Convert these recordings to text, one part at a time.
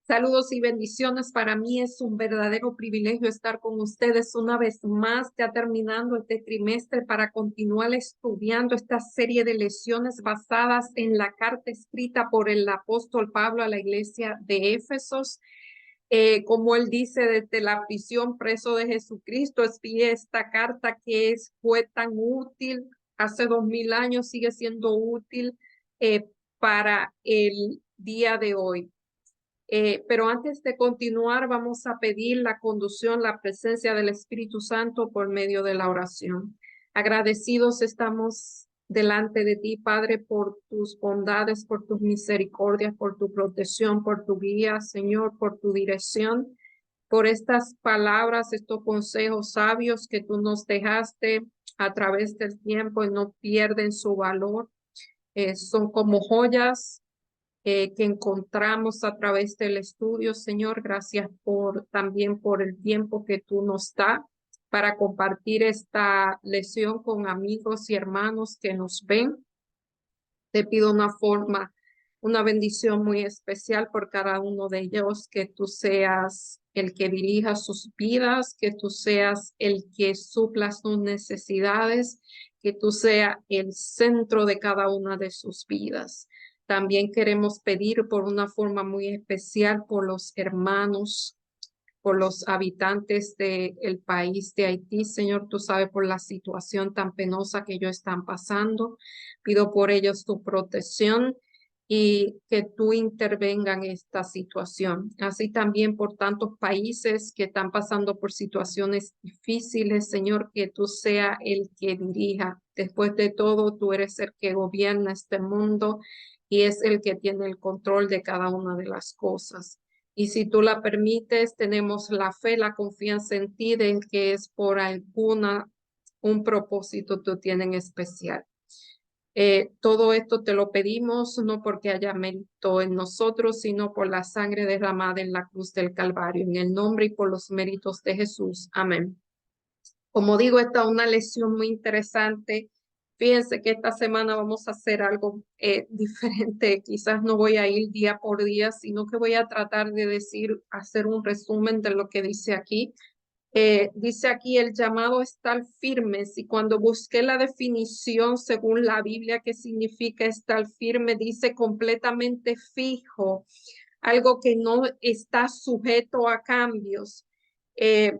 Saludos y bendiciones. Para mí es un verdadero privilegio estar con ustedes una vez más, ya terminando este trimestre para continuar estudiando esta serie de lecciones basadas en la carta escrita por el apóstol Pablo a la iglesia de Éfesos. Como él dice, desde la prisión preso de Jesucristo, escribe esta carta fue tan útil hace 2000 años, sigue siendo útil para el día de hoy. Pero antes de continuar, vamos a pedir la conducción, la presencia del Espíritu Santo por medio de la oración. Agradecidos estamos delante de ti, Padre, por tus bondades, por tus misericordias, por tu protección, por tu guía, Señor, por tu dirección, por estas palabras, estos consejos sabios que tú nos dejaste a través del tiempo y no pierden su valor. Son como joyas que encontramos a través del estudio, Señor. Gracias también por el tiempo que tú nos das para compartir esta lección con amigos y hermanos que nos ven. Te pido una bendición muy especial por cada uno de ellos, que tú seas el que dirija sus vidas, que tú seas el que supla sus necesidades, que tú seas el centro de cada una de sus vidas. También queremos pedir por una forma muy especial por los hermanos, por los habitantes del país de Haití. Señor, tú sabes por la situación tan penosa que ellos están pasando. Pido por ellos tu protección y que tú intervengas en esta situación. Así también por tantos países que están pasando por situaciones difíciles, Señor, que tú seas el que dirija. Después de todo, tú eres el que gobierna este mundo y es el que tiene el control de cada una de las cosas. Y si tú la permites, tenemos la fe, la confianza en ti de que es por un propósito tú tienes en especial. Todo esto te lo pedimos no porque haya mérito en nosotros, sino por la sangre derramada en la cruz del Calvario, en el nombre y por los méritos de Jesús. Amén. Como digo, esta es una lección muy interesante. Fíjense que esta semana vamos a hacer algo diferente. Quizás no voy a ir día por día, sino que voy a tratar de hacer un resumen de lo que dice aquí. Dice aquí el llamado a estar firmes, y cuando busqué la definición según la Biblia, ¿qué significa estar firme? Dice completamente fijo, algo que no está sujeto a cambios. Eh,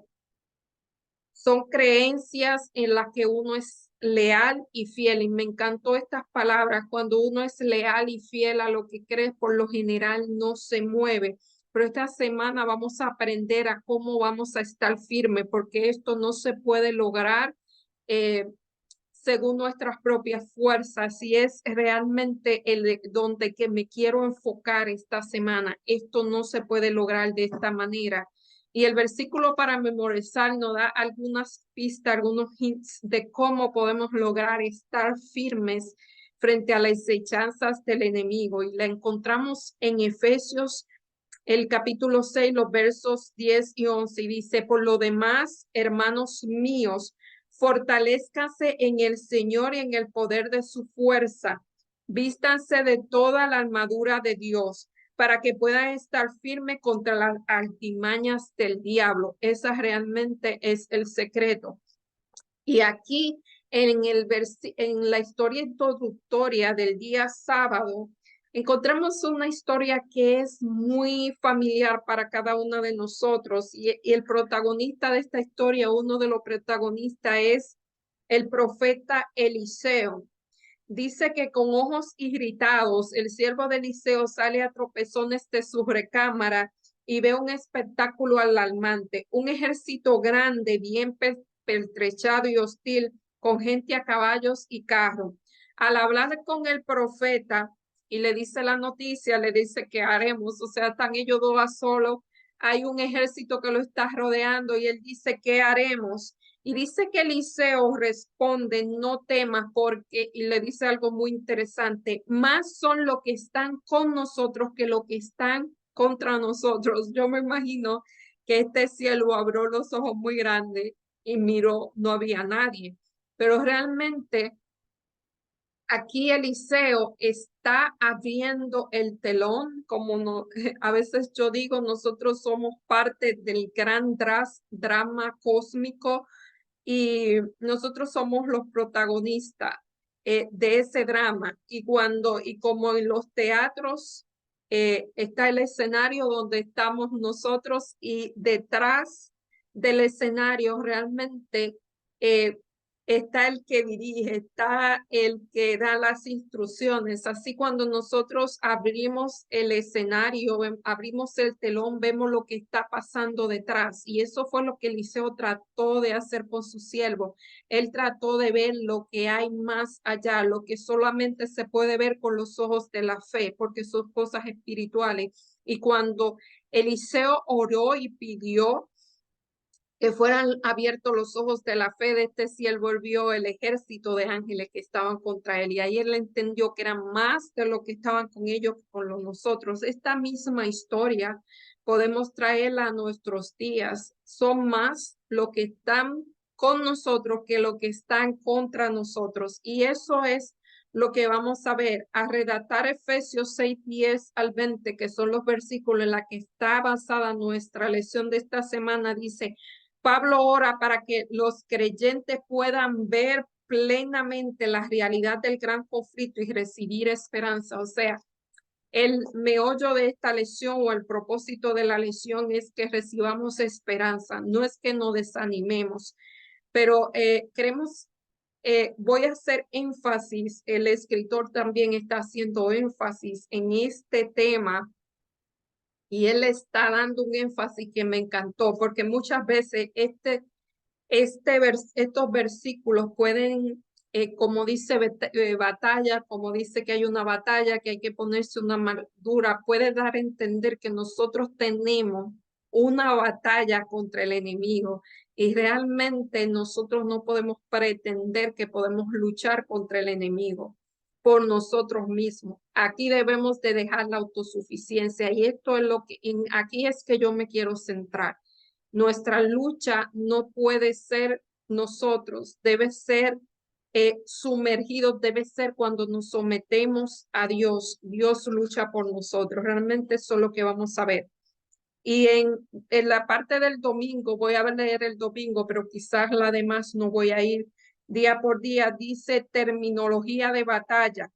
Son creencias en las que uno es leal y fiel. Y me encantó estas palabras. Cuando uno es leal y fiel a lo que cree, por lo general no se mueve. Pero esta semana vamos a aprender a cómo vamos a estar firmes, porque esto no se puede lograr eh, según nuestras propias fuerzas. Y es realmente donde que me quiero enfocar esta semana. Esto no se puede lograr de esta manera. Y el versículo para memorizar nos da algunas pistas, algunos hints de cómo podemos lograr estar firmes frente a las acechanzas del enemigo. Y la encontramos en Efesios, el capítulo 6, los versos 10 y 11. Y dice: por lo demás, hermanos míos, fortalézcanse en el Señor y en el poder de su fuerza. Vístanse de toda la armadura de Dios para que puedan estar firmes contra las artimañas del diablo. Esa realmente es el secreto. Y aquí en la historia introductoria del día sábado, encontramos una historia que es muy familiar para cada uno de nosotros. Y el protagonista de esta historia, uno de los protagonistas, es el profeta Eliseo. Dice que con ojos irritados, el siervo de Eliseo sale a tropezones de su recámara y ve un espectáculo alarmante, un ejército grande, bien pertrechado y hostil, con gente a caballos y carros. Al hablar con el profeta y le dice la noticia, le dice: ¿qué haremos? O sea, están ellos dos a solo, hay un ejército que lo está rodeando y él dice: ¿qué haremos? Y dice que Eliseo responde: no temas, porque, y le dice algo muy interesante: más son los que están con nosotros que los que están contra nosotros. Yo me imagino que este cielo abrió los ojos muy grandes y miró, no había nadie. Pero realmente Aquí Eliseo está abriendo el telón, como no, a veces yo digo, nosotros somos parte del gran drama cósmico y nosotros somos los protagonistas de ese drama. Y como en los teatros está el escenario donde estamos nosotros y detrás del escenario realmente eh, está el que dirige, está el que da las instrucciones. Así cuando nosotros abrimos el escenario, abrimos el telón, vemos lo que está pasando detrás. Y eso fue lo que Eliseo trató de hacer con su siervo. Él trató de ver lo que hay más allá, lo que solamente se puede ver con los ojos de la fe, porque son cosas espirituales. Y cuando Eliseo oró y pidió que fueran abiertos los ojos de la fe de este siervo, él vio el ejército de ángeles que estaban contra él y ahí él entendió que eran más de lo que estaban con ellos que con nosotros. Esta misma historia podemos traerla a nuestros días. Son más lo que están con nosotros que lo que están contra nosotros. Y eso es lo que vamos a ver, a redactar Efesios 6:10 al 20, que son los versículos en los que está basada nuestra lección de esta semana. Dice: Pablo ora para que los creyentes puedan ver plenamente la realidad del gran conflicto y recibir esperanza. O sea, el meollo de esta lección o el propósito de la lección es que recibamos esperanza, no es que nos desanimemos, pero voy a hacer énfasis, el escritor también está haciendo énfasis en este tema y él está dando un énfasis que me encantó, porque muchas veces estos versículos pueden, como dice batalla, como dice que hay una batalla, que hay que ponerse una armadura, puede dar a entender que nosotros tenemos una batalla contra el enemigo y realmente nosotros no podemos pretender que podemos luchar contra el enemigo por nosotros mismos. Aquí debemos de dejar la autosuficiencia y esto es aquí es que yo me quiero centrar. Nuestra lucha no puede ser nosotros, debe ser sumergidos, debe ser cuando nos sometemos a Dios. Dios lucha por nosotros. Realmente eso es lo que vamos a ver. Y en la parte del domingo, voy a leer el domingo, pero quizás la demás no voy a ir día por día. Dice terminología de batalla.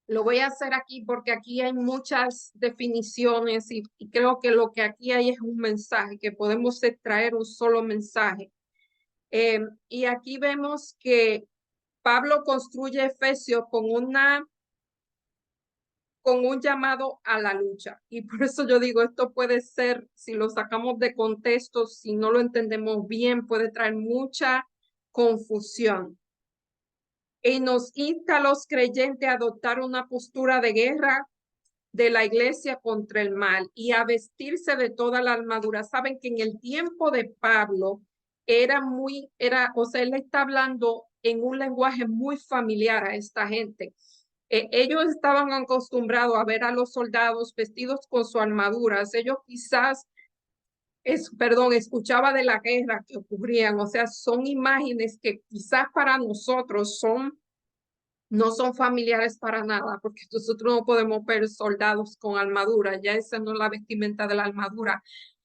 Lo voy a hacer aquí porque aquí hay muchas definiciones y creo que lo que aquí hay es un mensaje, que podemos extraer un solo mensaje. Y aquí vemos que Pablo construye Efesios con un llamado a la lucha. Y por eso yo digo, esto puede ser, si lo sacamos de contexto, si no lo entendemos bien, puede traer mucha confusión. Y nos insta a los creyentes a adoptar una postura de guerra de la iglesia contra el mal y a vestirse de toda la armadura. Saben que en el tiempo de Pablo o sea, él está hablando en un lenguaje muy familiar a esta gente. Ellos estaban acostumbrados a ver a los soldados vestidos con sus armaduras. Ellos quizás, escuchaba de la guerra que ocurrían. O sea, son imágenes que quizás para nosotros no son familiares para nada, porque nosotros no podemos ver soldados con armadura, ya esa no es la vestimenta de la armadura,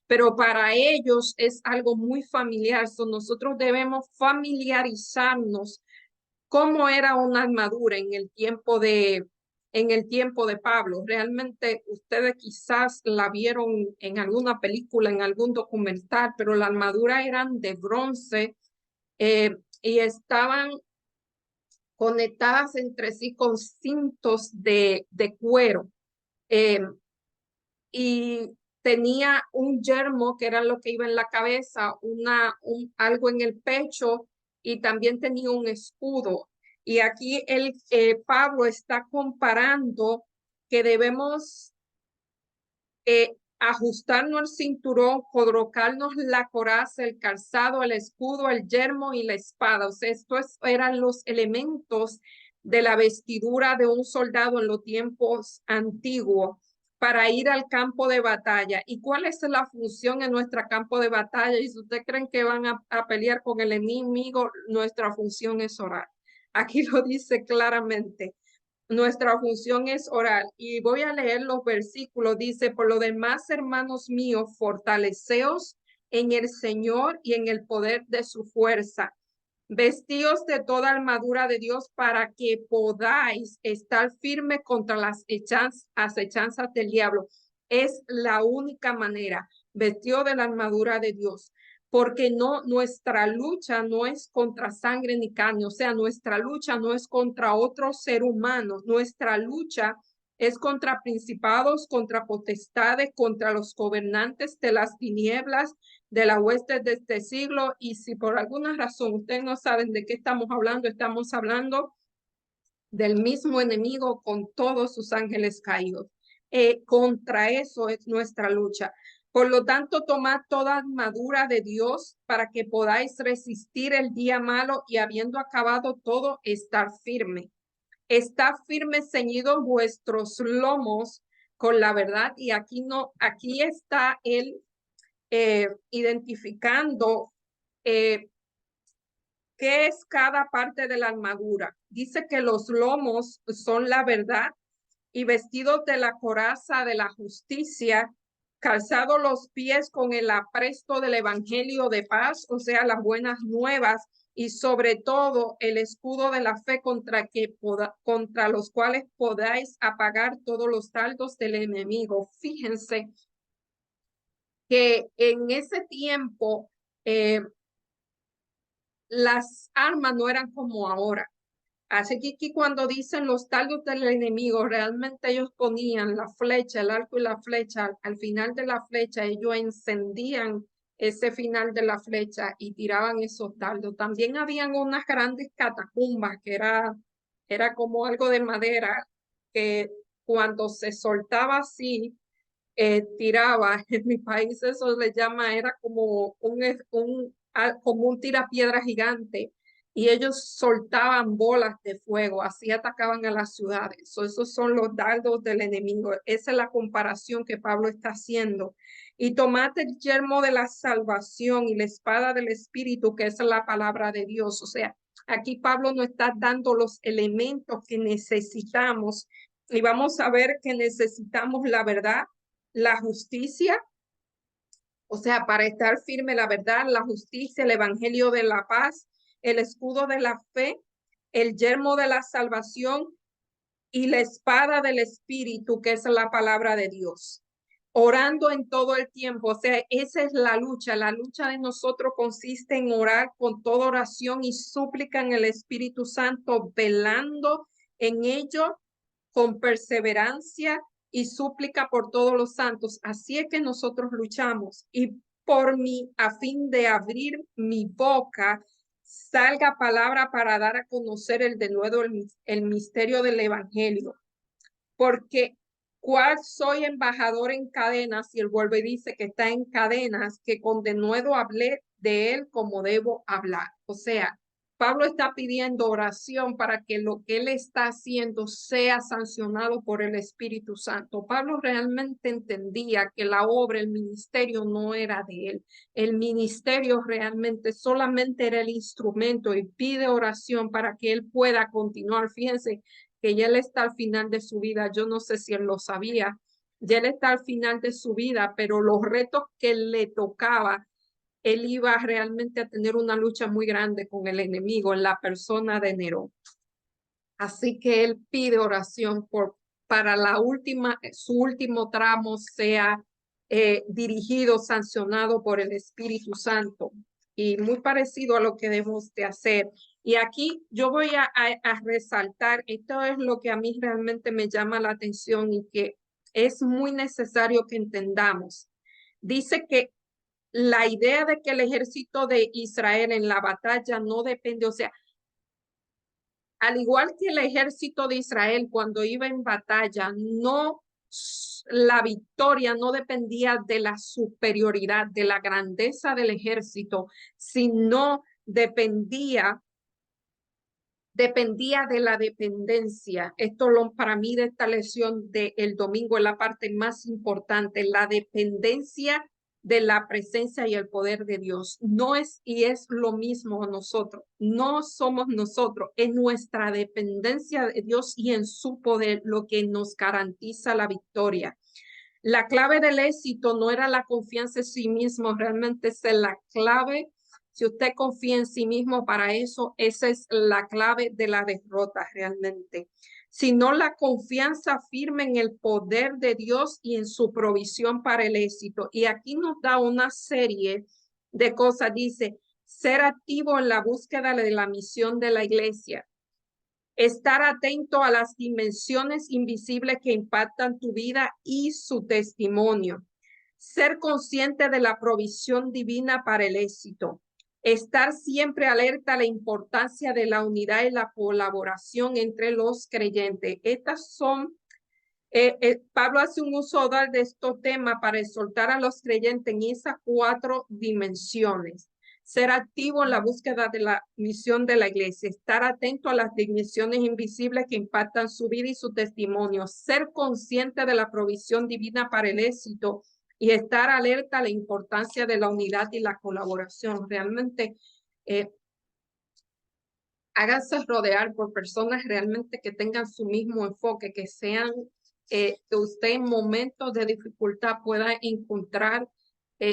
pero para ellos es algo muy familiar, nosotros debemos familiarizarnos cómo era una armadura en el tiempo de Pablo. Realmente ustedes quizás la vieron en alguna película, en algún documental, pero la armadura eran de bronce y estaban conectadas entre sí con cintos de cuero. Eh, y tenía un yermo que era lo que iba en la cabeza, algo en el pecho y también tenía un escudo. Y aquí Pablo está comparando que debemos ajustarnos el cinturón, colocarnos la coraza, el calzado, el escudo, el yermo y la espada. O sea, estos eran los elementos de la vestidura de un soldado en los tiempos antiguos para ir al campo de batalla. ¿Y cuál es la función en nuestro campo de batalla? Y si ustedes creen que van a pelear con el enemigo, nuestra función es orar. Aquí lo dice claramente. Nuestra función es orar. Y voy a leer los versículos. Dice, por lo demás, hermanos míos, fortaleceos en el Señor y en el poder de su fuerza. Vestíos de toda armadura de Dios para que podáis estar firme contra las acechanzas del diablo. Es la única manera, vestido de la armadura de Dios, porque no, nuestra lucha no es contra sangre ni carne, o sea, nuestra lucha no es contra otro ser humano, nuestra lucha es contra principados, contra potestades, contra los gobernantes de las tinieblas, de la hueste de este siglo. Y si por alguna razón ustedes no saben de qué estamos hablando del mismo enemigo con todos sus ángeles caídos. Contra eso es nuestra lucha. Por lo tanto, tomad toda armadura de Dios para que podáis resistir el día malo y habiendo acabado todo, estar firme. Está firme ceñidos vuestros lomos con la verdad. Y aquí no, aquí está él identificando qué es cada parte de la armadura. Dice que los lomos son la verdad y vestidos de la coraza de la justicia, calzados los pies con el apresto del evangelio de paz, o sea, las buenas nuevas, y sobre todo el escudo de la fe contra los cuales podáis apagar todos los dardos del enemigo. Fíjense que en ese tiempo las armas no eran como ahora. Así que aquí cuando dicen los dardos del enemigo, realmente ellos ponían la flecha, el arco y la flecha, al final de la flecha, ellos encendían ese final de la flecha y tiraban esos dardos. También habían unas grandes catacumbas que era como algo de madera que cuando se soltaba así, tiraba, en mi país eso le llama, era como como un tirapiedra gigante y ellos soltaban bolas de fuego, así atacaban a las ciudades. Esos son los dardos del enemigo. Esa es la comparación que Pablo está haciendo. Y tomad el yelmo de la salvación y la espada del Espíritu, que es la palabra de Dios. O sea, aquí Pablo nos está dando los elementos que necesitamos y vamos a ver que necesitamos la verdad, la justicia, o sea, para estar firme la verdad, la justicia, el evangelio de la paz, el escudo de la fe, el yelmo de la salvación y la espada del Espíritu, que es la palabra de Dios. Orando en todo el tiempo, o sea, esa es la lucha. La lucha de nosotros consiste en orar con toda oración y súplica en el Espíritu Santo, velando en ello con perseverancia y súplica por todos los santos. Así es que nosotros luchamos y por mí, a fin de abrir mi boca, salga palabra para dar a conocer el denuedo, el misterio del evangelio. Porque cuál soy embajador en cadenas, y él vuelve y dice que está en cadenas, que con denuedo hablé de él como debo hablar. O sea, Pablo está pidiendo oración para que lo que él está haciendo sea sancionado por el Espíritu Santo. Pablo realmente entendía que la obra, el ministerio no era de él. El ministerio realmente solamente era el instrumento y pide oración para que él pueda continuar. Fíjense que ya él está al final de su vida. Yo no sé si él lo sabía. Ya él está al final de su vida, pero los retos que le tocaba, él iba realmente a tener una lucha muy grande con el enemigo en la persona de Nerón. Así que él pide oración para su último tramo sea dirigido, sancionado por el Espíritu Santo. Y muy parecido a lo que debemos de hacer. Y aquí yo voy a resaltar, esto es lo que a mí realmente me llama la atención y que es muy necesario que entendamos. Dice que la idea de que el ejército de Israel en la batalla no depende, o sea, al igual que el ejército de Israel cuando iba en batalla, la victoria no dependía de la superioridad, de la grandeza del ejército, sino dependía de la dependencia. Para mí de esta lección del domingo es la parte más importante, la dependencia de la presencia y el poder de Dios. No es, y es lo mismo nosotros. No somos nosotros, es nuestra dependencia de Dios y en su poder lo que nos garantiza la victoria. La clave del éxito no era la confianza en sí mismo, realmente es la clave. Si usted confía en sí mismo para eso, esa es la clave de la derrota realmente. Sino la confianza firme en el poder de Dios y en su provisión para el éxito. Y aquí nos da una serie de cosas. Dice, ser activo en la búsqueda de la misión de la iglesia. Estar atento a las dimensiones invisibles que impactan tu vida y su testimonio. Ser consciente de la provisión divina para el éxito. Estar siempre alerta a la importancia de la unidad y la colaboración entre los creyentes. Estas son, Pablo hace un uso de estos temas para exhortar a los creyentes en esas 4 dimensiones. Ser activo en la búsqueda de la misión de la iglesia, estar atento a las dimensiones invisibles que impactan su vida y su testimonio, ser consciente de la provisión divina para el éxito y estar alerta a la importancia de la unidad y la colaboración. Realmente, háganse rodear por personas realmente que tengan su mismo enfoque, que sean, que usted en momentos de dificultad pueda encontrar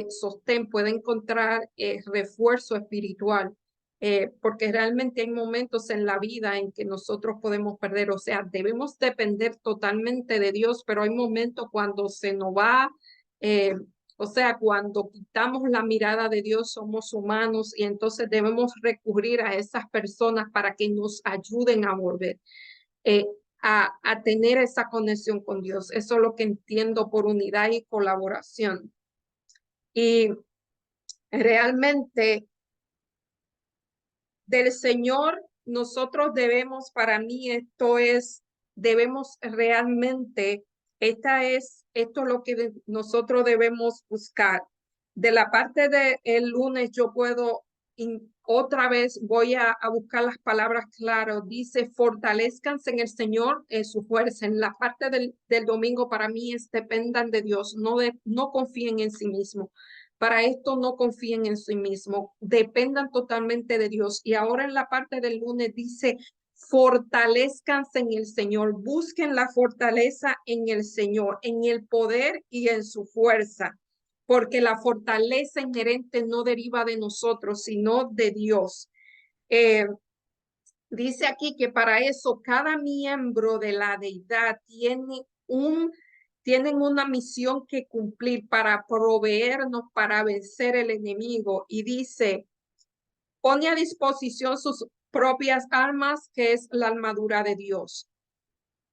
sostén, pueda encontrar refuerzo espiritual, porque realmente hay momentos en la vida en que nosotros podemos perder, o sea, debemos depender totalmente de Dios, pero hay momentos cuando se nos va, o sea, cuando quitamos la mirada de Dios, somos humanos y entonces debemos recurrir a esas personas para que nos ayuden a volver, eh, a tener esa conexión con Dios. Eso es lo que entiendo por unidad y colaboración. Y realmente del Señor, nosotros debemos, para mí debemos realmente, esto es lo que nosotros debemos buscar. De la parte del lunes yo puedo, otra vez voy a buscar las palabras claras, dice, fortalezcanse en el Señor, su fuerza. En la parte del domingo para mí es dependan de Dios, no confíen en sí mismos. Para esto no confíen en sí mismo, dependan totalmente de Dios. Y ahora en la parte del lunes dice, fortalezcanse en el Señor, busquen la fortaleza en el Señor, en el poder y en su fuerza, porque la fortaleza inherente no deriva de nosotros, sino de Dios. Dice aquí que para eso cada miembro de la deidad tienen una misión que cumplir para proveernos, para vencer el enemigo. Y dice, pone a disposición sus propias armas, que es la armadura de Dios.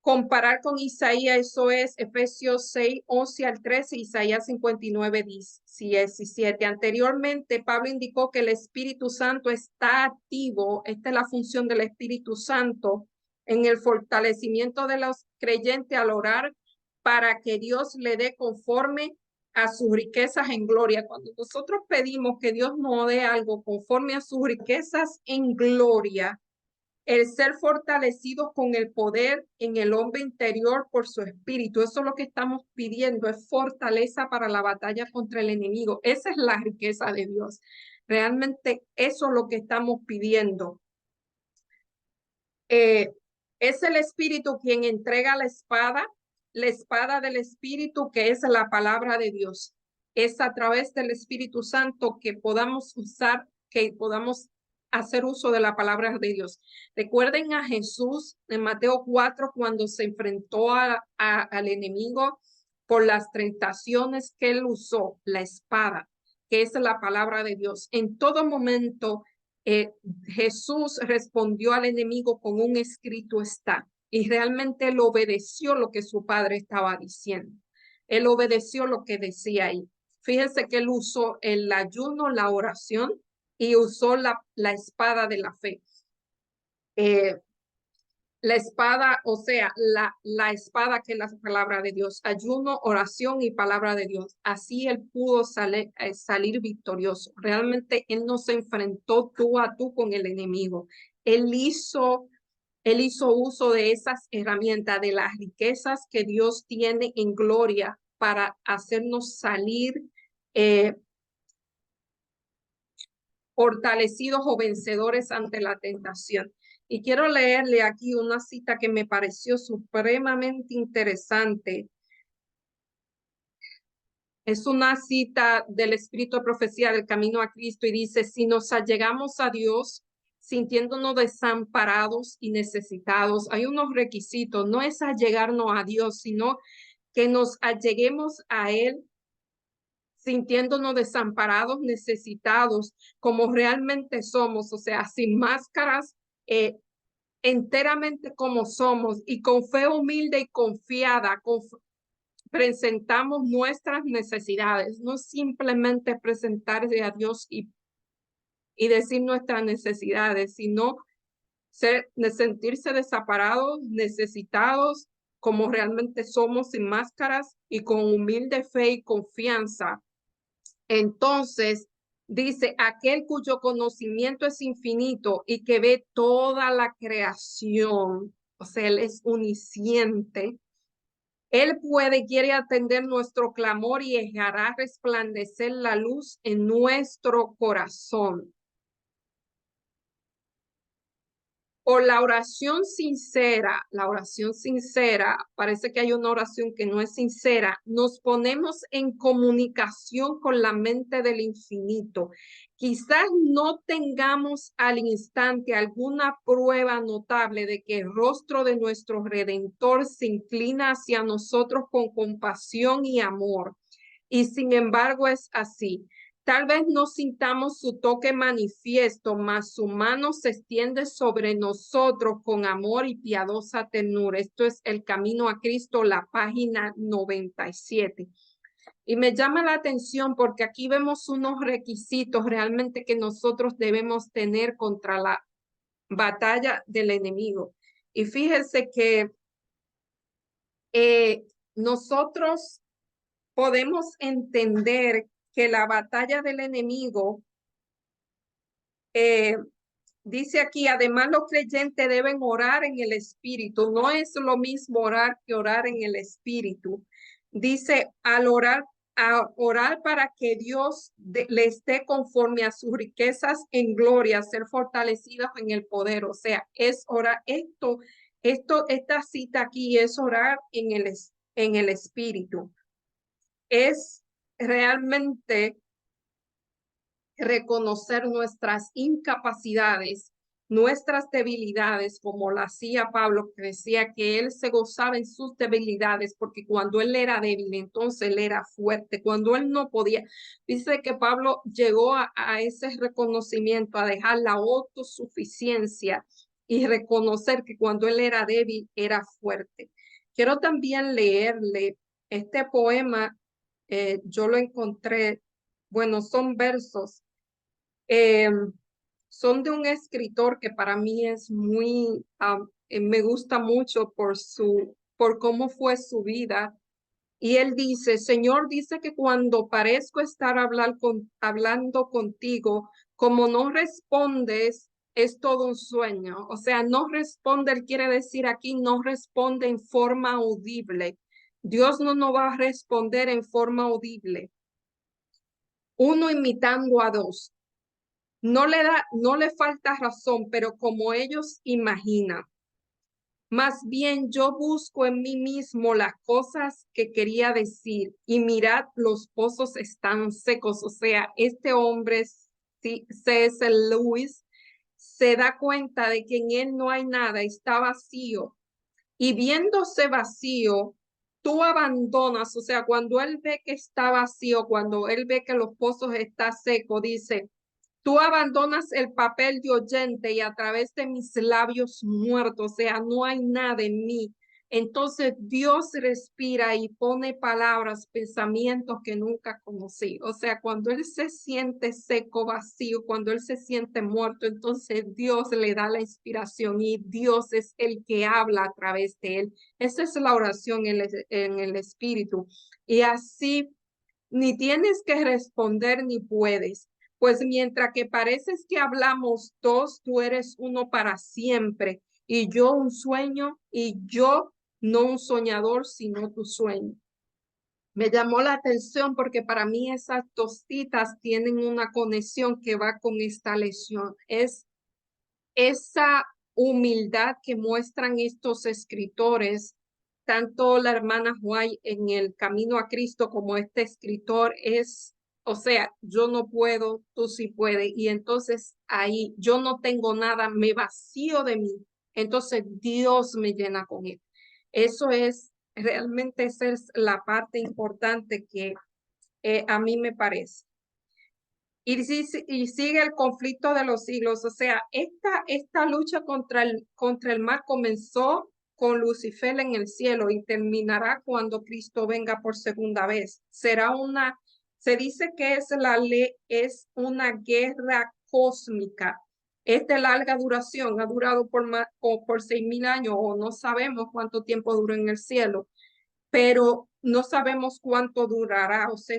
Comparar con Isaías, eso es Efesios 6, 11 al 13, Isaías 59, 17. Anteriormente, Pablo indicó que el Espíritu Santo está activo. Esta es la función del Espíritu Santo en el fortalecimiento de los creyentes al orar para que Dios le dé conforme a sus riquezas en gloria. Cuando nosotros pedimos que Dios nos dé algo conforme a sus riquezas en gloria, el ser fortalecido con el poder en el hombre interior por su espíritu. Eso es lo que estamos pidiendo, es fortaleza para la batalla contra el enemigo. Esa es la riqueza de Dios. Realmente eso es lo que estamos pidiendo. Es el espíritu quien entrega la espada del espíritu, que es la palabra de Dios. Es a través del Espíritu Santo que podamos usar, que podamos hacer uso de la palabra de Dios. Recuerden a Jesús en Mateo 4 cuando se enfrentó al enemigo por las tentaciones que él usó, la espada, que es la palabra de Dios. En todo momento, Jesús respondió al enemigo con un escrito está, y realmente él obedeció lo que su padre estaba diciendo. Él obedeció lo que decía ahí. Fíjense que él usó el ayuno, la oración y usó la espada de la fe. La espada, o sea, la espada que es la palabra de Dios, ayuno, oración y palabra de Dios. Así él pudo salir victorioso. Realmente él no se enfrentó tú a tú con el enemigo. Él hizo uso de esas herramientas, de las riquezas que Dios tiene en gloria para hacernos salir eh, fortalecidos o vencedores ante la tentación. Y quiero leerle aquí una cita que me pareció supremamente interesante. Es una cita del Espíritu de Profecía del Camino a Cristo y dice, si nos allegamos a Dios sintiéndonos desamparados y necesitados, hay unos requisitos, no es allegarnos a Dios, sino que nos alleguemos a Él sintiéndonos desamparados, necesitados, como realmente somos, o sea, sin máscaras, enteramente como somos y con fe humilde y confiada, presentamos nuestras necesidades, no simplemente presentarse a Dios y decir nuestras necesidades, sino sentirse desamparados, necesitados, como realmente somos, sin máscaras y con humilde fe y confianza. Entonces, dice, aquel cuyo conocimiento es infinito y que ve toda la creación, o sea, él es omnisciente. Él puede, quiere atender nuestro clamor y hará resplandecer la luz en nuestro corazón. Por la oración sincera, parece que hay una oración que no es sincera, nos ponemos en comunicación con la mente del infinito. Quizás no tengamos al instante alguna prueba notable de que el rostro de nuestro Redentor se inclina hacia nosotros con compasión y amor. Y sin embargo es así. Tal vez no sintamos su toque manifiesto, mas su mano se extiende sobre nosotros con amor y piadosa ternura. Esto es El Camino a Cristo, la página 97. Y me llama la atención porque aquí vemos unos requisitos realmente que nosotros debemos tener contra la batalla del enemigo. Y fíjense que nosotros podemos entender que la batalla del enemigo, eh, dice aquí, además los creyentes deben orar en el Espíritu. No es lo mismo orar que orar en el Espíritu. Dice, al orar, a orar para que Dios les dé conforme a sus riquezas en gloria, ser fortalecidos en el poder. O sea, es orar, esta cita aquí es orar en el Espíritu. Es realmente reconocer nuestras incapacidades, nuestras debilidades, como lo hacía Pablo, que decía que él se gozaba en sus debilidades, porque cuando él era débil, entonces él era fuerte, cuando él no podía. Dice que Pablo llegó a ese reconocimiento, a dejar la autosuficiencia y reconocer que cuando él era débil, era fuerte. Quiero también leerle este poema, yo lo encontré, bueno, son versos, eh, son de un escritor que para mí es muy, me gusta mucho por cómo fue su vida. Y él dice, Señor, dice que cuando parezco estar hablando contigo, como no respondes, es todo un sueño. O sea, no responde, él quiere decir aquí, no responde en forma audible. Dios no nos va a responder en forma audible. Uno imitando a dos. No le falta razón, pero como ellos imaginan. Más bien yo busco en mí mismo las cosas que quería decir y mirad, los pozos están secos. O sea, este hombre, C.S. Lewis, se da cuenta de que en él no hay nada, está vacío. Y viéndose vacío, tú abandonas, o sea, cuando él ve que está vacío, cuando él ve que los pozos están secos, dice, tú abandonas el papel de oyente y a través de mis labios muertos, o sea, no hay nada en mí. Entonces Dios respira y pone palabras, pensamientos que nunca conocí. O sea, cuando Él se siente seco, vacío, cuando Él se siente muerto, entonces Dios le da la inspiración y Dios es el que habla a través de Él. Esa es la oración en el Espíritu. Y así ni tienes que responder ni puedes. Pues mientras que pareces que hablamos dos, tú eres uno para siempre, y yo un sueño, y yo no un soñador, sino tu sueño. Me llamó la atención porque para mí esas dos citas tienen una conexión que va con esta lesión. Es esa humildad que muestran estos escritores, tanto la hermana White en El Camino a Cristo como este escritor es, o sea, yo no puedo, tú sí puedes. Y entonces ahí yo no tengo nada, me vacío de mí. Entonces Dios me llena con él. Eso es, realmente esa es la parte importante que a mí me parece. Y sigue el conflicto de los siglos. O sea, esta lucha contra el mal comenzó con Lucifer en el cielo y terminará cuando Cristo venga por segunda vez. Se dice que es la ley, es una guerra cósmica. Es de larga duración, ha durado por 6.000 años o no sabemos cuánto tiempo duró en el cielo, pero no sabemos cuánto durará. O sea,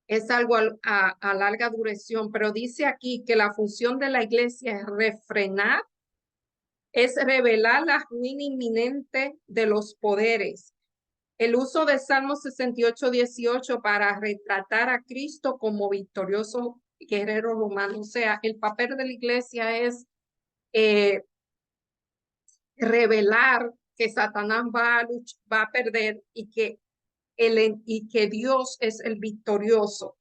es algo a larga duración, pero dice aquí que la función de la iglesia es refrenar, es revelar la ruina inminente de los poderes. El uso de Salmo 68:18 para retratar a Cristo como victorioso guerrero romano. O sea, el papel de la iglesia es eh, revelar que Satanás va a perder y que Dios es el victorioso.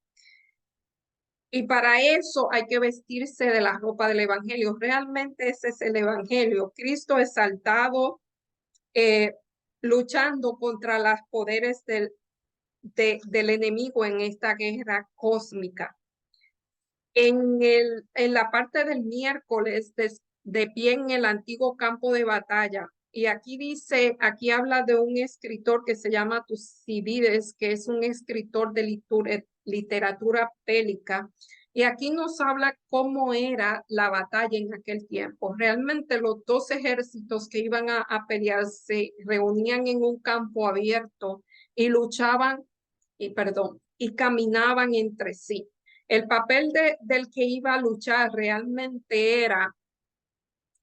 Y para eso hay que vestirse de la ropa del evangelio. Realmente ese es el evangelio. Cristo exaltado, eh, luchando contra los poderes del enemigo en esta guerra cósmica. En la parte del miércoles, de pie en el antiguo campo de batalla. Y aquí dice, aquí habla de un escritor que se llama Tucídides, que es un escritor de literatura bélica. Y aquí nos habla cómo era la batalla en aquel tiempo. Realmente los dos ejércitos que iban a pelear se reunían en un campo abierto y luchaban, y caminaban entre sí. El papel del que iba a luchar realmente era,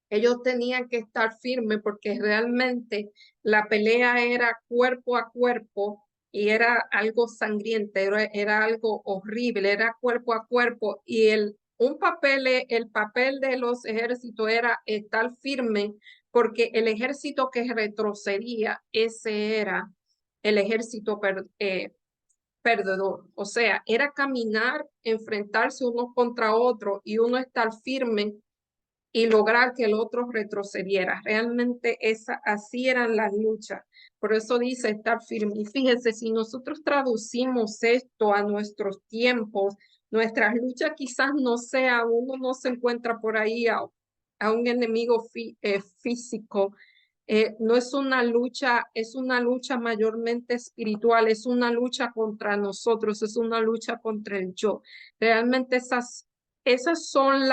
ellos tenían que estar firmes porque realmente la pelea era cuerpo a cuerpo y era algo sangriento, era algo horrible, era cuerpo a cuerpo y el papel de los ejércitos era estar firme porque el ejército que retrocedía, ese era el ejército perdedor. O sea, era caminar, enfrentarse uno contra otro y uno estar firme y lograr que el otro retrocediera. Realmente así eran las luchas. Por eso dice estar firme. Y fíjese, si nosotros traducimos esto a nuestros tiempos, nuestras luchas quizás no sea, uno no se encuentra por ahí a un enemigo físico. No es una lucha, es una lucha mayormente espiritual, es una lucha contra nosotros, es una lucha contra el yo. Realmente esas son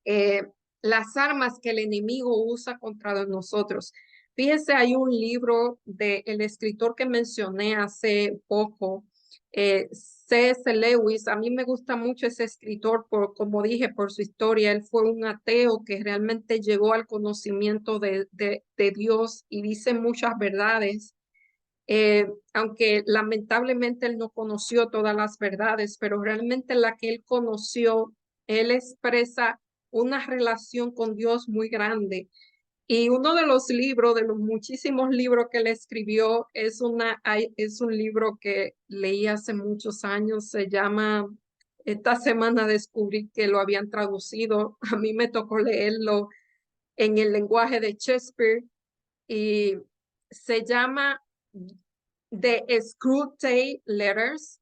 eh, las armas que el enemigo usa contra nosotros. Fíjese, hay un libro del escritor que mencioné hace poco, C.S. Lewis. A mí me gusta mucho ese escritor, como dije, por su historia. Él fue un ateo que realmente llegó al conocimiento de Dios y dice muchas verdades. Aunque lamentablemente él no conoció todas las verdades, pero realmente la que él conoció, él expresa una relación con Dios muy grande. Y uno de los libros, de los muchísimos libros que él escribió, es un libro que leí hace muchos años, se llama, esta semana descubrí que lo habían traducido, a mí me tocó leerlo en el lenguaje de Shakespeare y se llama The Screwtape Letters.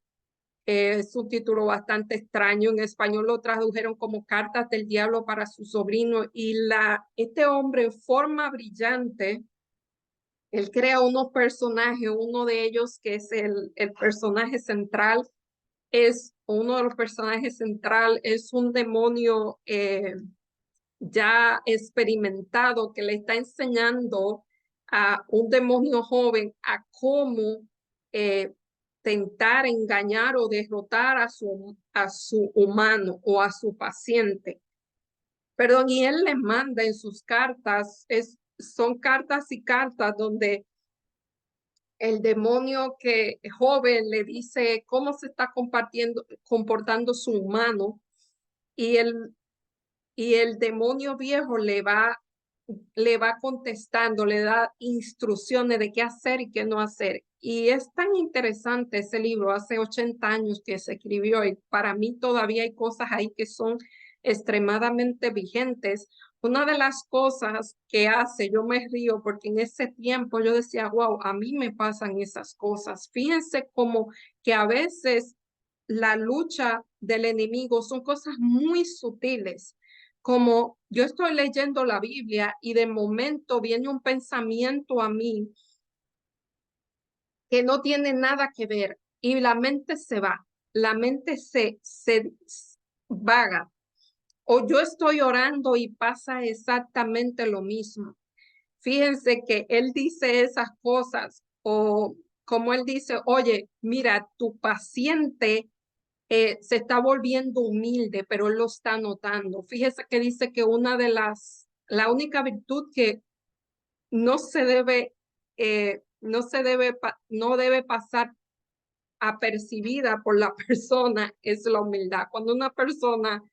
Es un título bastante extraño. En español lo tradujeron como Cartas del Diablo para su sobrino. Y este hombre en forma brillante, él crea unos personajes, uno de ellos que es el personaje central, es uno de los personajes central, es un demonio ya experimentado que le está enseñando a un demonio joven a cómo eh, tentar engañar o derrotar a su humano o a su paciente. Perdón, y él le manda en sus cartas, son cartas y cartas donde el demonio que joven le dice cómo se está comportando su humano y el demonio viejo le va contestando, le da instrucciones de qué hacer y qué no hacer. Y es tan interesante ese libro, hace 80 años que se escribió y para mí todavía hay cosas ahí que son extremadamente vigentes. Una de las cosas que hace, yo me río porque en ese tiempo yo decía, wow, a mí me pasan esas cosas. Fíjense como que a veces la lucha del enemigo son cosas muy sutiles, como yo estoy leyendo la Biblia y de momento viene un pensamiento a mí que no tiene nada que ver y la mente se va, la mente se vaga. O yo estoy orando y pasa exactamente lo mismo. Fíjense que él dice esas cosas o como él dice, oye, mira, tu paciente se está volviendo humilde, pero él lo está notando. Fíjese que dice que la única virtud que no debe pasar apercibida por la persona es la humildad. Cuando una persona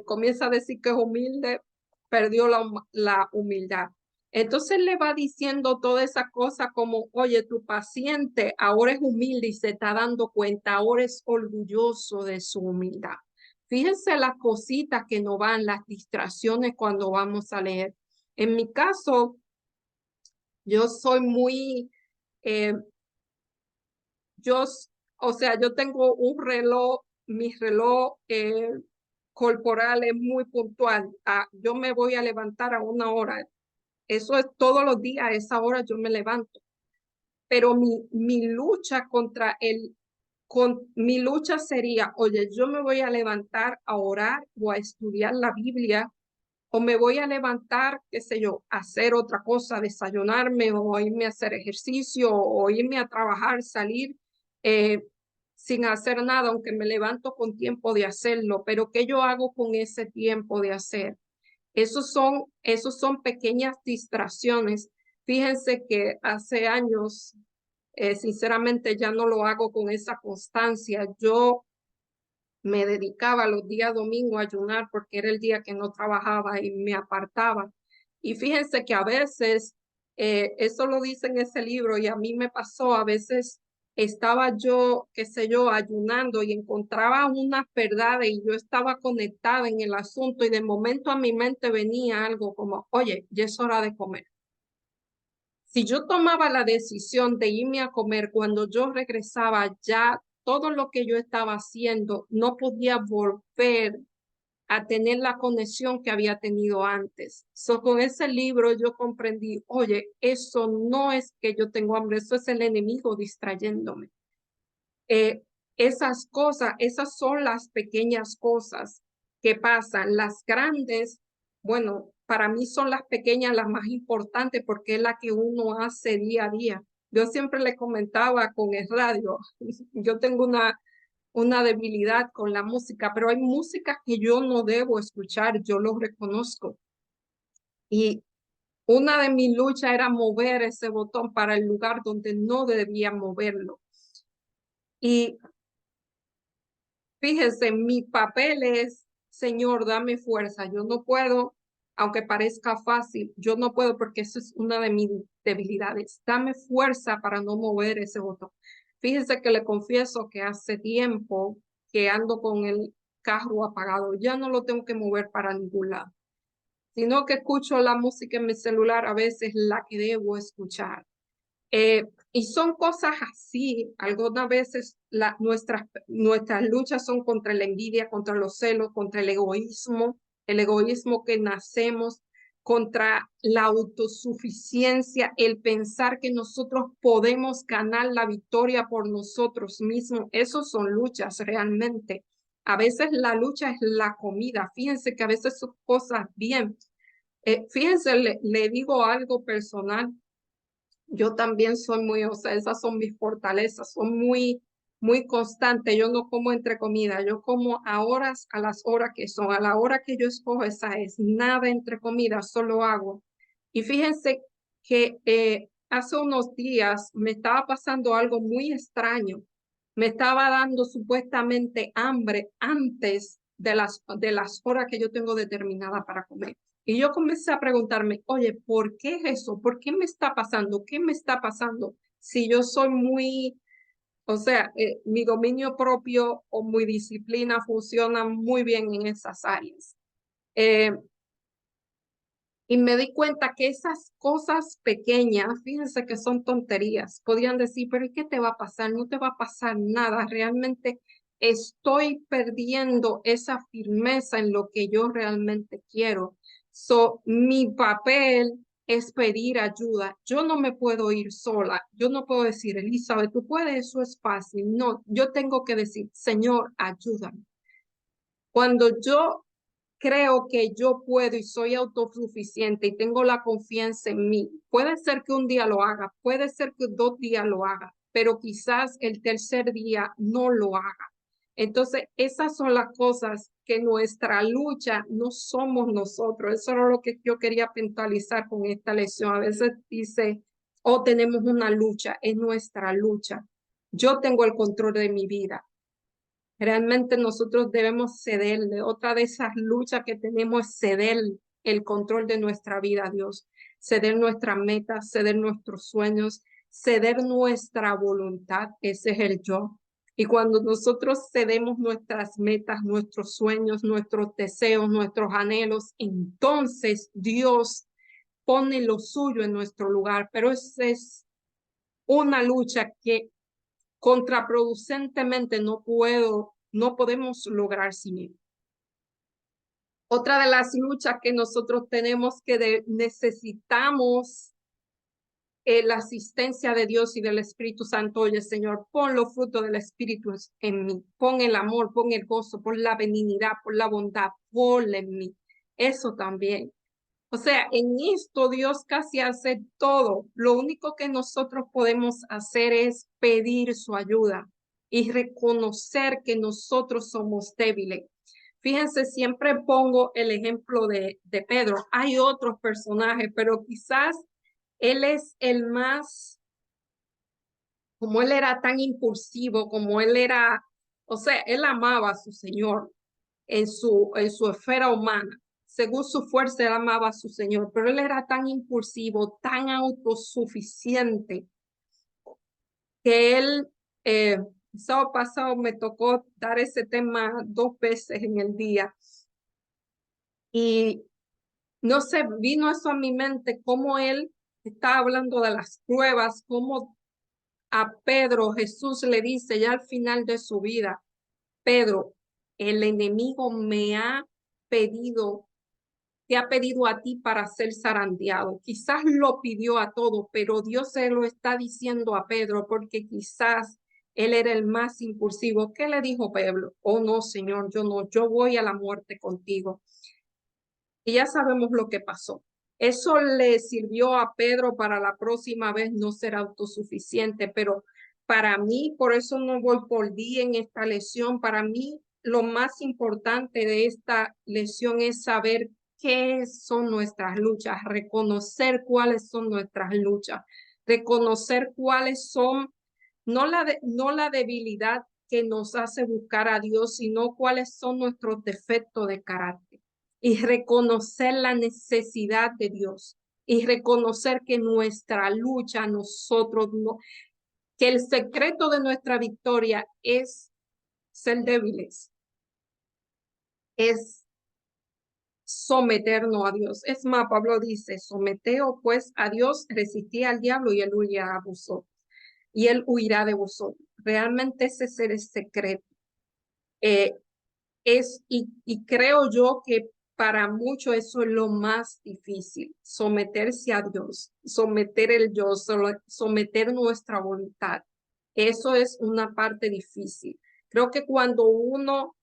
comienza a decir que es humilde, perdió la humildad. Entonces le va diciendo toda esa cosa como, oye, tu paciente ahora es humilde y se está dando cuenta, ahora es orgulloso de su humildad. Fíjense las cositas que nos van, las distracciones cuando vamos a leer. En mi caso, yo soy muy, eh, yo, o sea, yo tengo un reloj, mi reloj corporal es muy puntual. Yo me voy a levantar a una hora. Eso es todos los días, a esa hora yo me levanto. Pero mi lucha mi lucha sería, oye, yo me voy a levantar a orar o a estudiar la Biblia, o me voy a levantar, qué sé yo, a hacer otra cosa, desayunarme o irme a hacer ejercicio o irme a trabajar, salir eh, sin hacer nada, aunque me levanto con tiempo de hacerlo, pero ¿qué yo hago con ese tiempo de hacer? Esos son pequeñas distracciones. Fíjense que hace años, sinceramente, ya no lo hago con esa constancia. Yo me dedicaba los días domingos a ayunar porque era el día que no trabajaba y me apartaba. Y fíjense que a veces, eso lo dice en ese libro y a mí me pasó, a veces estaba yo, qué sé yo, ayunando y encontraba unas verdades y yo estaba conectada en el asunto y de momento a mi mente venía algo como, oye, ya es hora de comer. Si yo tomaba la decisión de irme a comer cuando yo regresaba, ya todo lo que yo estaba haciendo no podía volver a tener la conexión que había tenido antes. Con ese libro yo comprendí, oye, eso no es que yo tengo hambre, eso es el enemigo distrayéndome. Eh, esas cosas, esas son las pequeñas cosas que pasan. Las grandes, bueno, para mí son las pequeñas las más importantes porque es la que uno hace día a día. Yo siempre le comentaba con el radio, yo tengo una debilidad con la música, pero hay música que yo no debo escuchar, yo lo reconozco. Y una de mis luchas era mover ese botón para el lugar donde no debía moverlo. Y fíjese, mi papel es, Señor, dame fuerza. Yo no puedo, aunque parezca fácil, yo no puedo porque eso es una de mis debilidades. Dame fuerza para no mover ese botón. Fíjese que le confieso que hace tiempo que ando con el carro apagado. Ya no lo tengo que mover para ningún lado, sino que escucho la música en mi celular, a veces la que debo escuchar. Y son cosas así, algunas veces nuestras luchas son contra la envidia, contra los celos, contra el egoísmo que nacemos, contra la autosuficiencia, el pensar que nosotros podemos ganar la victoria por nosotros mismos. Esos son luchas realmente. A veces la lucha es la comida. Fíjense que a veces son cosas bien. Fíjense, le digo algo personal. Yo también soy muy, o sea, esas son mis fortalezas, son muy constantes. Yo no como entre comida, yo como a horas, a las horas que son, a la hora que yo escojo, esa es, nada entre comidas, solo hago. Y fíjense que hace unos días me estaba pasando algo muy extraño. Me estaba dando supuestamente hambre antes de las horas que yo tengo determinada para comer. Y yo comencé a preguntarme, oye, ¿por qué es eso? ¿Por qué me está pasando? ¿Qué me está pasando? Si yo soy muy, o sea, mi dominio propio o mi disciplina funcionan muy bien en esas áreas. Eh, y me di cuenta que esas cosas pequeñas, fíjense que son tonterías, podían decir, pero ¿y qué te va a pasar? No te va a pasar nada. Realmente estoy perdiendo esa firmeza en lo que yo realmente quiero. So, mi papel es pedir ayuda. Yo no me puedo ir sola. Yo no puedo decir, Elizabeth, tú puedes, eso es fácil. No, yo tengo que decir, Señor, ayúdame. Cuando yo creo que yo puedo y soy autosuficiente y tengo la confianza en mí, puede ser que un día lo haga, puede ser que 2 días lo haga, pero quizás el tercer día no lo haga. Entonces, esas son las cosas que nuestra lucha no somos nosotros. Eso era lo que yo quería mentalizar con esta lección. A veces dice, oh, tenemos una lucha, es nuestra lucha. Yo tengo el control de mi vida. Realmente nosotros debemos cederle. Otra de esas luchas que tenemos es ceder el control de nuestra vida a Dios, ceder nuestras metas, ceder nuestros sueños, ceder nuestra voluntad. Ese es el yo. Y cuando nosotros cedemos nuestras metas, nuestros sueños, nuestros deseos, nuestros anhelos, entonces Dios pone lo suyo en nuestro lugar. Pero esa es una lucha que contraproducentemente no podemos lograr sin él. Otra de las luchas que nosotros tenemos que necesitamos la asistencia de Dios y del Espíritu Santo. Oye, Señor, pon los frutos del Espíritu en mí. Pon el amor, pon el gozo, pon la benignidad, pon la bondad, ponla en mí. Eso también. O sea, en esto Dios casi hace todo. Lo único que nosotros podemos hacer es pedir su ayuda y reconocer que nosotros somos débiles. Fíjense, siempre pongo el ejemplo de Pedro. Hay otros personajes, pero quizás él es el más, como él era tan impulsivo, como él era, o sea, él amaba a su Señor en su esfera humana. Según su fuerza, él amaba a su Señor, pero él era tan impulsivo, tan autosuficiente, que él, el sábado pasado me tocó dar ese tema 2 veces en el día. Y no sé, vino eso a mi mente, cómo él está hablando de las pruebas, cómo a Pedro Jesús le dice ya al final de su vida, Pedro, el enemigo me ha pedido, te ha pedido a ti para ser zarandeado. Quizás lo pidió a todos, pero Dios se lo está diciendo a Pedro porque quizás él era el más impulsivo. ¿Qué le dijo Pedro? Oh, no, Señor, yo no, yo voy a la muerte contigo. Y ya sabemos lo que pasó. Eso le sirvió a Pedro para la próxima vez no ser autosuficiente, pero para mí, por eso no voy por día en esta lección, para mí lo más importante de esta lección es saber qué son nuestras luchas, reconocer cuáles son nuestras luchas, reconocer cuáles son, no la debilidad que nos hace buscar a Dios, sino cuáles son nuestros defectos de carácter y reconocer la necesidad de Dios y reconocer que nuestra lucha, nosotros no, que el secreto de nuestra victoria es ser débiles, es someternos a Dios. Es más, Pablo dice, someteos pues a Dios, resistí al diablo y él huirá a vosotros. Y él huirá de vosotros. Realmente ese es el secreto. Eh, y creo yo que para muchos eso es lo más difícil, someterse a Dios, someter el yo, someter nuestra voluntad. Eso es una parte difícil. Creo que cuando uno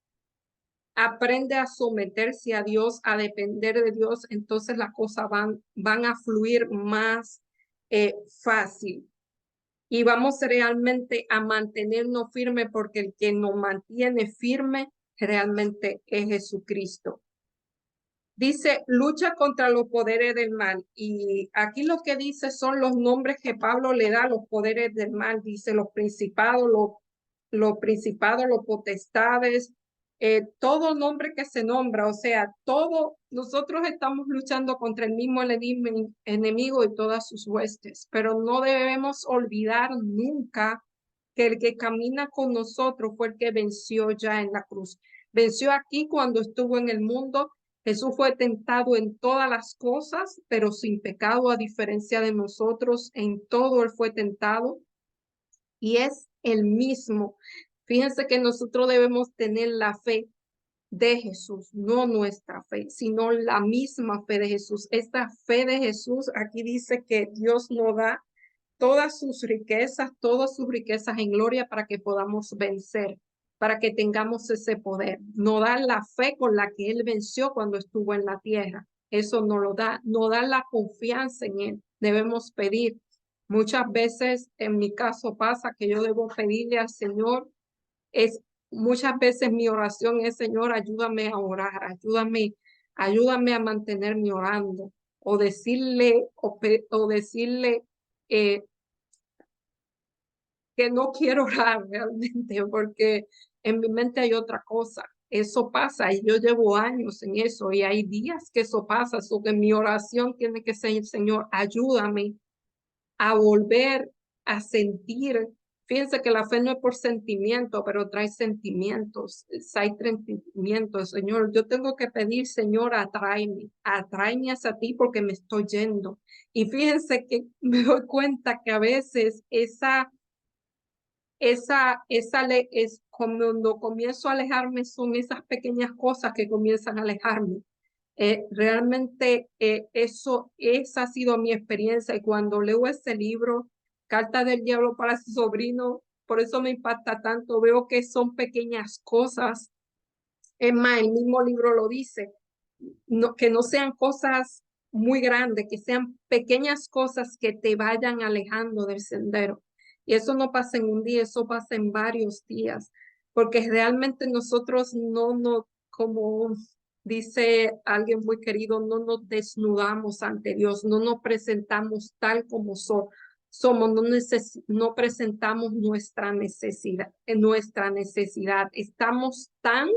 aprende a someterse a Dios, a depender de Dios, entonces las cosas van a fluir más fácil y vamos realmente a mantenernos firmes porque el que nos mantiene firme realmente es Jesucristo. Dice, lucha contra los poderes del mal. Y aquí lo que dice son los nombres que Pablo le da a los poderes del mal. Dice los principados, los potestades, todo nombre que se nombra. O sea, todo, nosotros estamos luchando contra el mismo enemigo y todas sus huestes. Pero no debemos olvidar nunca que el que camina con nosotros fue el que venció ya en la cruz. Venció aquí cuando estuvo en el mundo. Jesús fue tentado en todas las cosas, pero sin pecado, a diferencia de nosotros. En todo él fue tentado y es el mismo. Fíjense que nosotros debemos tener la fe de Jesús, no nuestra fe, sino la misma fe de Jesús. Esta fe de Jesús, aquí dice que Dios nos da todas sus riquezas en gloria para que podamos vencer, para que tengamos ese poder. No da la fe con la que Él venció cuando estuvo en la tierra. Eso no lo da, no da la confianza en Él. Debemos pedir. Muchas veces, en mi caso, pasa que yo debo pedirle al Señor. Es muchas veces mi oración es, Señor, ayúdame a orar, ayúdame a mantenerme orando, o decirle eh, que no quiero orar realmente porque en mi mente hay otra cosa. Eso pasa y yo llevo años en eso y hay días que eso pasa. So que mi oración tiene que ser, Señor, ayúdame a volver a sentir. Fíjense que la fe no es por sentimiento, pero trae sentimientos, hay sentimientos. Señor, yo tengo que pedir, Señor, atráeme hacia ti porque me estoy yendo. Y fíjense que me doy cuenta que a veces es cuando comienzo a alejarme, son esas pequeñas cosas que comienzan a alejarme. Realmente esa ha sido mi experiencia y cuando leo ese libro, Carta del Diablo para su sobrino, por eso me impacta tanto, veo que son pequeñas cosas. Es más, el mismo libro lo dice, no, que no sean cosas muy grandes, que sean pequeñas cosas que te vayan alejando del sendero. Y eso no pasa en un día, eso pasa en varios días, porque realmente nosotros como dice alguien muy querido, no nos desnudamos ante Dios, no nos presentamos tal como somos, no presentamos nuestra necesidad. Estamos tan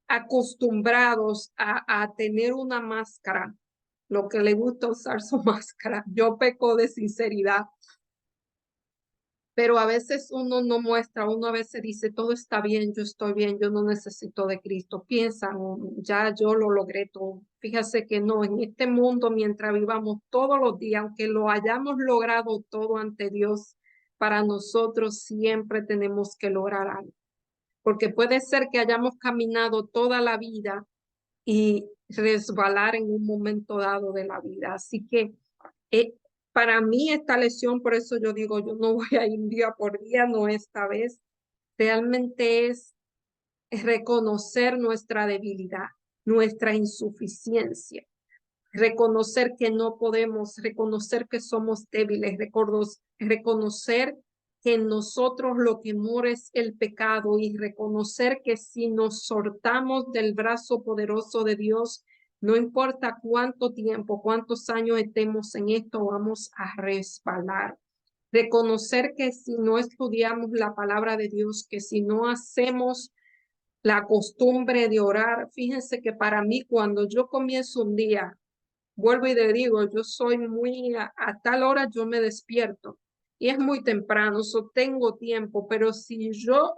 acostumbrados a tener una máscara, lo que le gusta usar su máscara. Yo peco de sinceridad, pero a veces uno no muestra, uno a veces dice, todo está bien, yo estoy bien, yo no necesito de Cristo. Piensan, ya yo lo logré todo. Fíjese que no, en este mundo, mientras vivamos todos los días, aunque lo hayamos logrado todo ante Dios, para nosotros siempre tenemos que lograr algo. Porque puede ser que hayamos caminado toda la vida y resbalar en un momento dado de la vida. Así que eh, para mí esta lesión, por eso yo digo, yo no voy a ir día por día, no esta vez, realmente es reconocer nuestra debilidad, nuestra insuficiencia, reconocer que no podemos, reconocer que somos débiles, reconocer que en nosotros lo que mora es el pecado y reconocer que si nos soltamos del brazo poderoso de Dios, no importa cuánto tiempo, cuántos años estemos en esto, vamos a resbalar. Reconocer que si no estudiamos la palabra de Dios, que si no hacemos la costumbre de orar, fíjense que para mí cuando yo comienzo un día, vuelvo y le digo, yo soy a tal hora yo me despierto y es muy temprano, tengo tiempo, pero si yo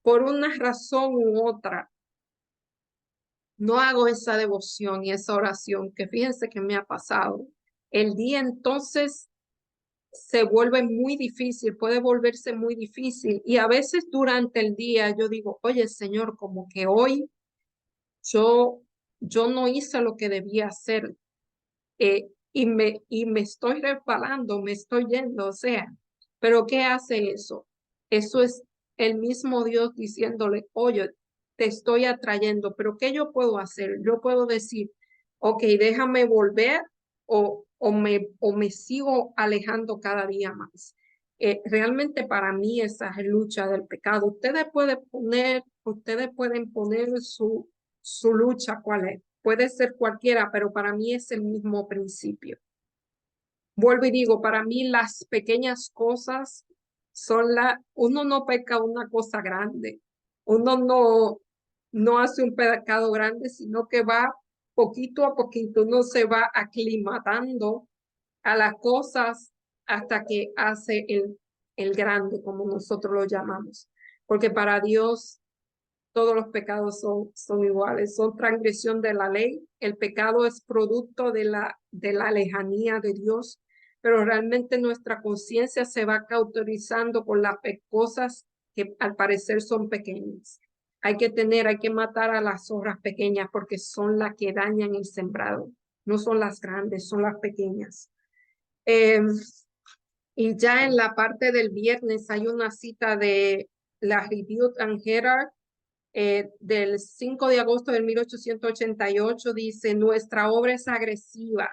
por una razón u otra no hago esa devoción y esa oración, que fíjense que me ha pasado, el día entonces se vuelve muy difícil, puede volverse muy difícil y a veces durante el día yo digo, oye Señor, como que hoy yo, yo no hice lo que debía hacer y me estoy resbalando, me estoy yendo, o sea, pero ¿qué hace eso? Eso es el mismo Dios diciéndole, oye, te estoy atrayendo, pero ¿qué yo puedo hacer? Yo puedo decir, ok, déjame volver o me sigo alejando cada día más. Realmente para mí esa es lucha del pecado. Ustedes pueden poner su lucha, ¿cuál es? puede ser cualquiera, pero para mí es el mismo principio. Vuelvo y digo, para mí las pequeñas cosas uno no peca una cosa grande, uno no hace un pecado grande, sino que va poquito a poquito, uno se va aclimatando a las cosas hasta que hace el grande, como nosotros lo llamamos. Porque para Dios todos los pecados son iguales, son transgresión de la ley. El pecado es producto de la lejanía de Dios, pero realmente nuestra conciencia se va cauterizando con las cosas que al parecer son pequeñas. Hay que matar a las zorras pequeñas porque son las que dañan el sembrado. No son las grandes, son las pequeñas. Y ya en la parte del viernes hay una cita de la Rebuke and Herald del 5 de agosto de 1888, dice, nuestra obra es agresiva.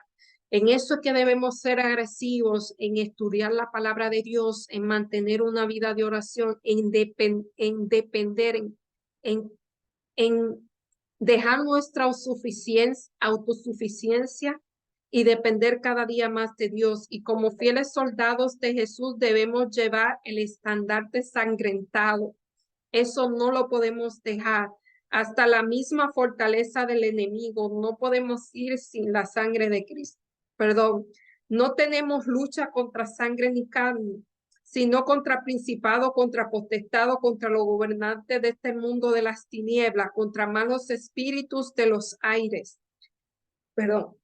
En eso es que debemos ser agresivos, en estudiar la palabra de Dios, en mantener una vida de oración, en depender, en, en dejar nuestra autosuficiencia y depender cada día más de Dios. Y como fieles soldados de Jesús debemos llevar el estandarte sangrentado. Eso no lo podemos dejar. Hasta la misma fortaleza del enemigo. No podemos ir sin la sangre de Cristo. Perdón. No tenemos lucha contra sangre ni carne, sino contra principado, contra potestado, contra los gobernantes de este mundo de las tinieblas, contra malos espíritus de los aires. Perdón.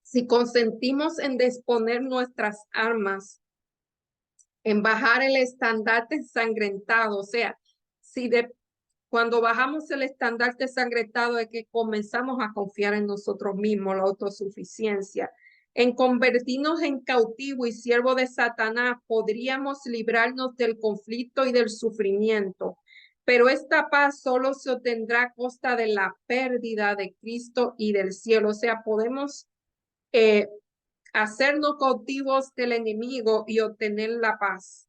Si consentimos en disponer nuestras armas, en bajar el estandarte ensangrentado, o sea, cuando bajamos el estandarte ensangrentado es que comenzamos a confiar en nosotros mismos, la autosuficiencia. En convertirnos en cautivo y siervo de Satanás, podríamos librarnos del conflicto y del sufrimiento. Pero esta paz solo se obtendrá a costa de la pérdida de Cristo y del cielo. O sea, podemos hacernos cautivos del enemigo y obtener la paz.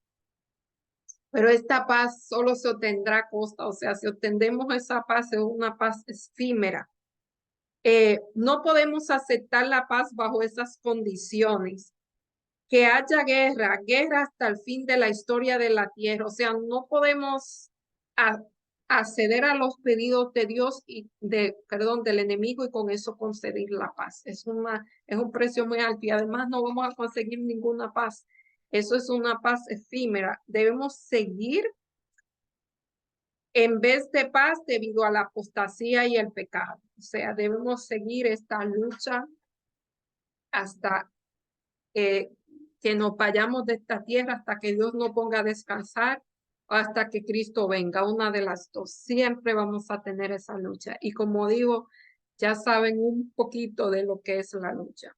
Pero esta paz solo se obtendrá a costa, o sea, si obtenemos esa paz es una paz efímera. No podemos aceptar la paz bajo esas condiciones. Que haya guerra hasta el fin de la historia de la tierra. O sea, no podemos acceder a los pedidos de Dios del enemigo y con eso conceder la paz. Es un precio muy alto y además no vamos a conseguir ninguna paz. Eso es una paz efímera. Debemos seguir en vez de paz debido a la apostasía y el pecado. O sea, debemos seguir esta lucha hasta que nos vayamos de esta tierra, hasta que Dios nos ponga a descansar, o hasta que Cristo venga, una de las dos. Siempre vamos a tener esa lucha. Y como digo, ya saben un poquito de lo que es la lucha.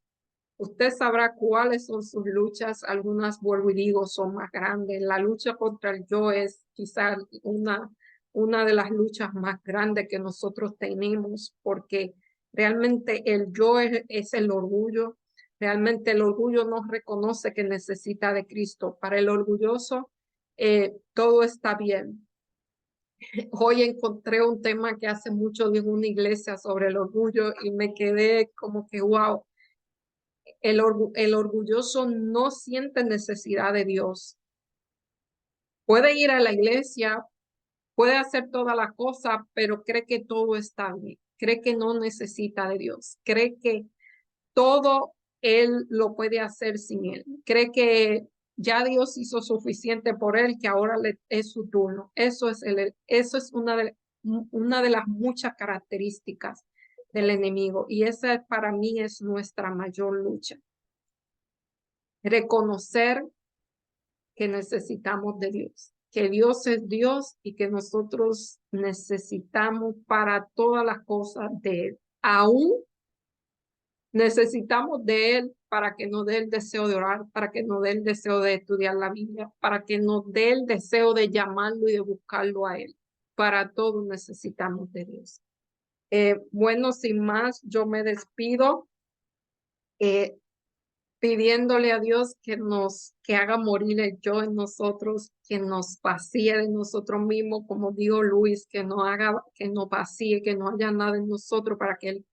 Usted sabrá cuáles son sus luchas. Algunas, vuelvo y digo, son más grandes. La lucha contra el yo es quizás una de las luchas más grandes que nosotros tenemos, porque realmente el yo es el orgullo. Realmente el orgullo no reconoce que necesita de Cristo. Para el orgulloso, todo está bien. Hoy encontré un tema que hace mucho de una iglesia sobre el orgullo y me quedé como que, wow, el orgulloso no siente necesidad de Dios. Puede ir a la iglesia, puede hacer todas las cosas, pero cree que todo está bien. Cree que no necesita de Dios. Cree que todo él lo puede hacer sin él. Cree que ya Dios hizo suficiente por él, que ahora es su turno. Eso es una de las muchas características del enemigo. Y esa para mí es nuestra mayor lucha. Reconocer que necesitamos de Dios, que Dios es Dios y que nosotros necesitamos para todas las cosas de Él. Aún necesitamos de Él para que nos dé el deseo de orar, para que nos dé el deseo de estudiar la Biblia, para que nos dé el deseo de llamarlo y de buscarlo a Él. Para todo necesitamos de Dios. Bueno, sin más, yo me despido. pidiéndole a Dios que haga morir el yo en nosotros, que nos vacíe de nosotros mismos, como dijo Luis, que no haga, que no vacíe, que no haya nada en nosotros para que Él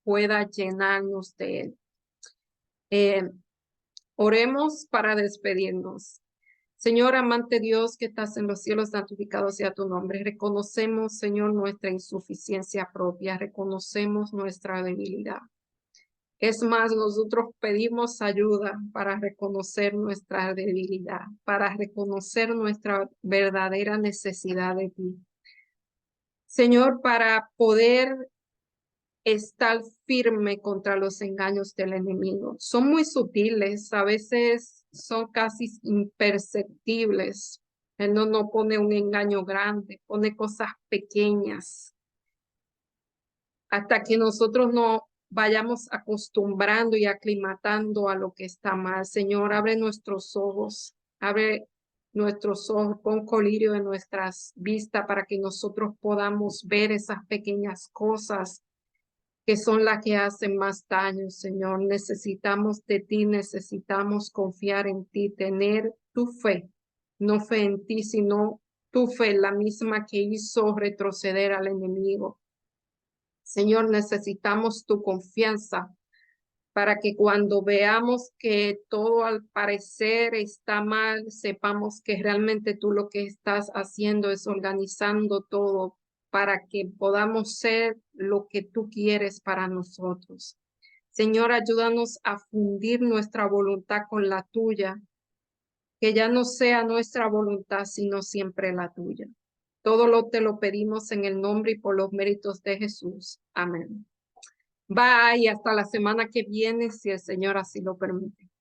pueda llenarnos de Él. Oremos para despedirnos. Señor, amante Dios que estás en los cielos, santificado sea tu nombre. Reconocemos, Señor, nuestra insuficiencia propia, reconocemos nuestra debilidad. Es más, nosotros pedimos ayuda para reconocer nuestra debilidad, para reconocer nuestra verdadera necesidad de ti. Señor, para poder estar firme contra los engaños del enemigo. Son muy sutiles, a veces son casi imperceptibles. Él no pone un engaño grande, pone cosas pequeñas hasta que nosotros no vayamos acostumbrando y aclimatando a lo que está mal. Señor, abre nuestros ojos, pon colirio en nuestras vistas para que nosotros podamos ver esas pequeñas cosas que son las que hacen más daño, Señor. Necesitamos de ti, necesitamos confiar en ti, tener tu fe, no fe en ti, sino tu fe, la misma que hizo retroceder al enemigo. Señor, necesitamos tu confianza para que cuando veamos que todo al parecer está mal, sepamos que realmente tú lo que estás haciendo es organizando todo para que podamos ser lo que tú quieres para nosotros. Señor, ayúdanos a fundir nuestra voluntad con la tuya, que ya no sea nuestra voluntad, sino siempre la tuya. Todo lo te lo pedimos en el nombre y por los méritos de Jesús. Amén. Bye, hasta la semana que viene, si el Señor así lo permite.